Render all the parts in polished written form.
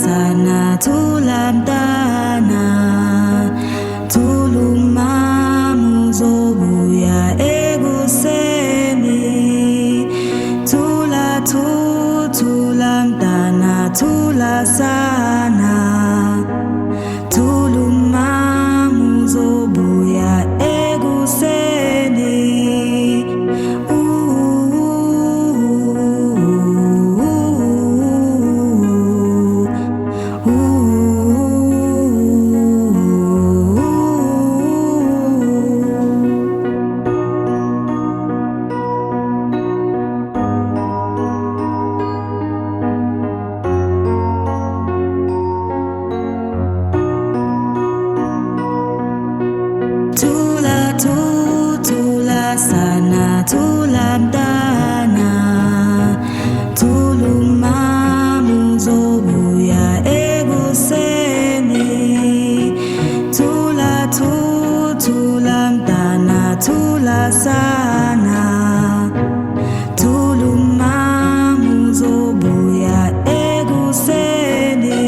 sana tulamdana tulumamu zobuya eguseni tulamdana tulasana tulumamu zobuya eguseni Tula sana tulamdana tulumamu zobuya eguseni tulamdana tulasana tulumamu zobuya eguseni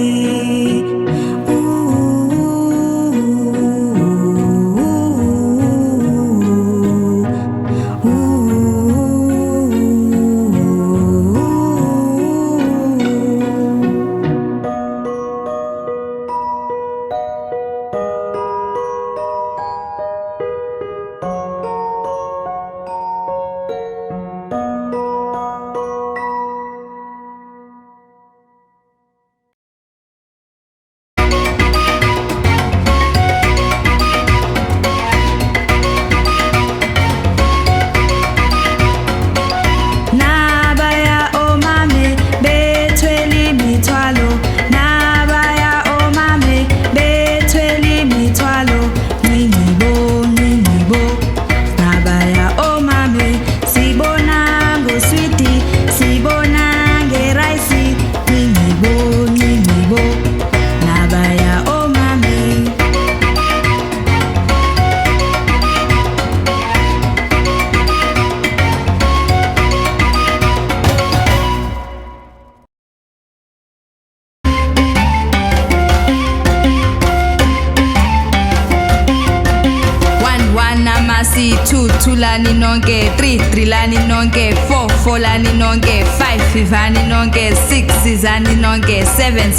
Two lani nonke, three lani nonke, four lani nonke, five lani nonke, six lani nonke, seven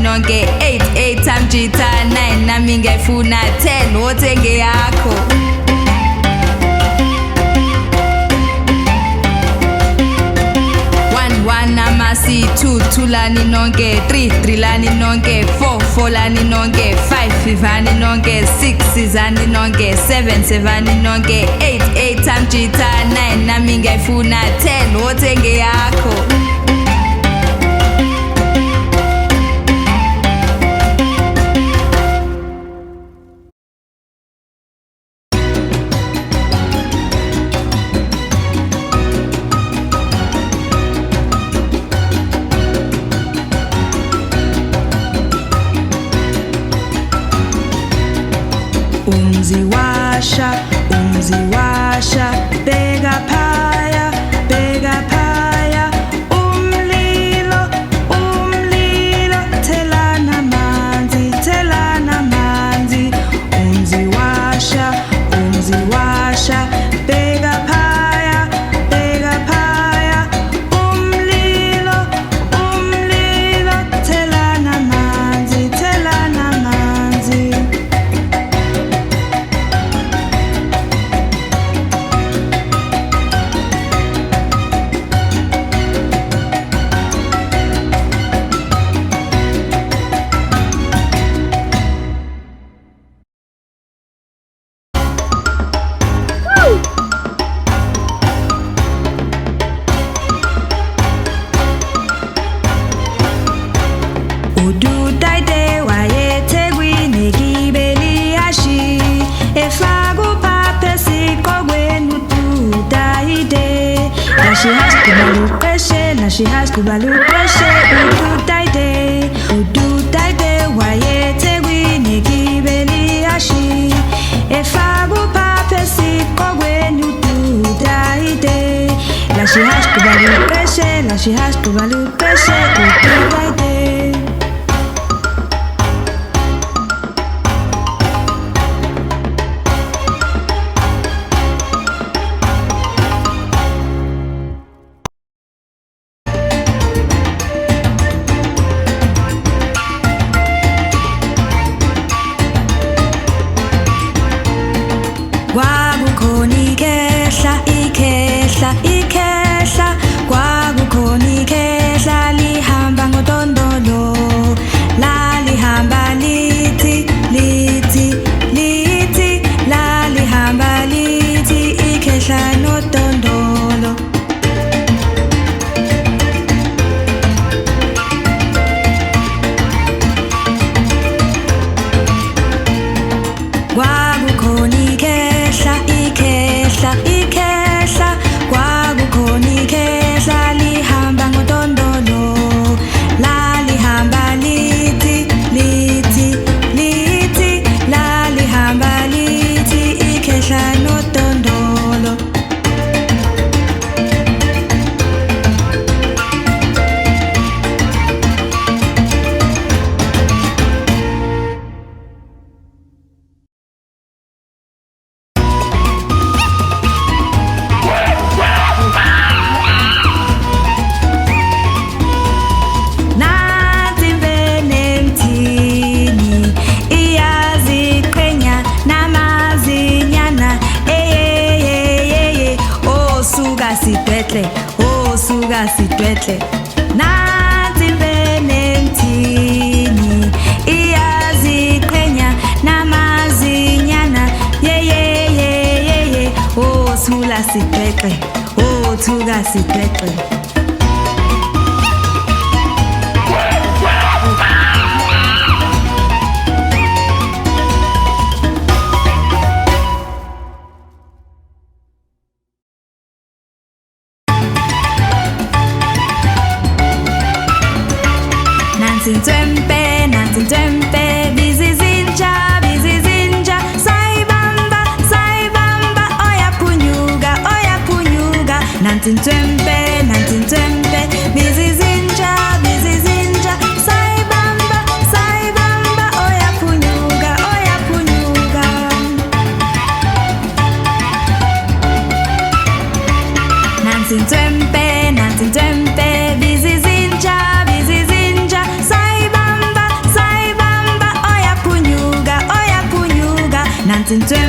nonke, eight amjita, 9 nami ngefuna 10 wote nge yakho. One namasi, two lani nonke, three lani nonke, four lani nonke, five lani nonke, six lani nonke, seven nonke, eight amjita, 9 nami ngefuna 10 wote nge yakho. Umziwasha, bega paya, umlilo, telana manzi, umziwasha, bega paya, umlilo, telana manzi. Ududaide wayete gwini gibeli ashi efagu papesi kogwenu tudaide Nashi has kubalu peshe Ududaide wayete gwini gibeli ashi efagu papesi kogwenu tudaide Nashi has kubalu peshe Ududaide sidwetle, oh suka sidwetle. Nathi Benentini iyaziqhenya namazinyana ye oh thula sidwetle, oh thuka sidwetle. Nansi Nzwempe, busy zinja, sayibamba, oyapunyuga. Nansi Nzwempe, busy zinja, sayibamba, oyapunyuga. Nansi Nzwempe, busy zinja, sayibamba, oyapunyuga. Nansi Nzwempe.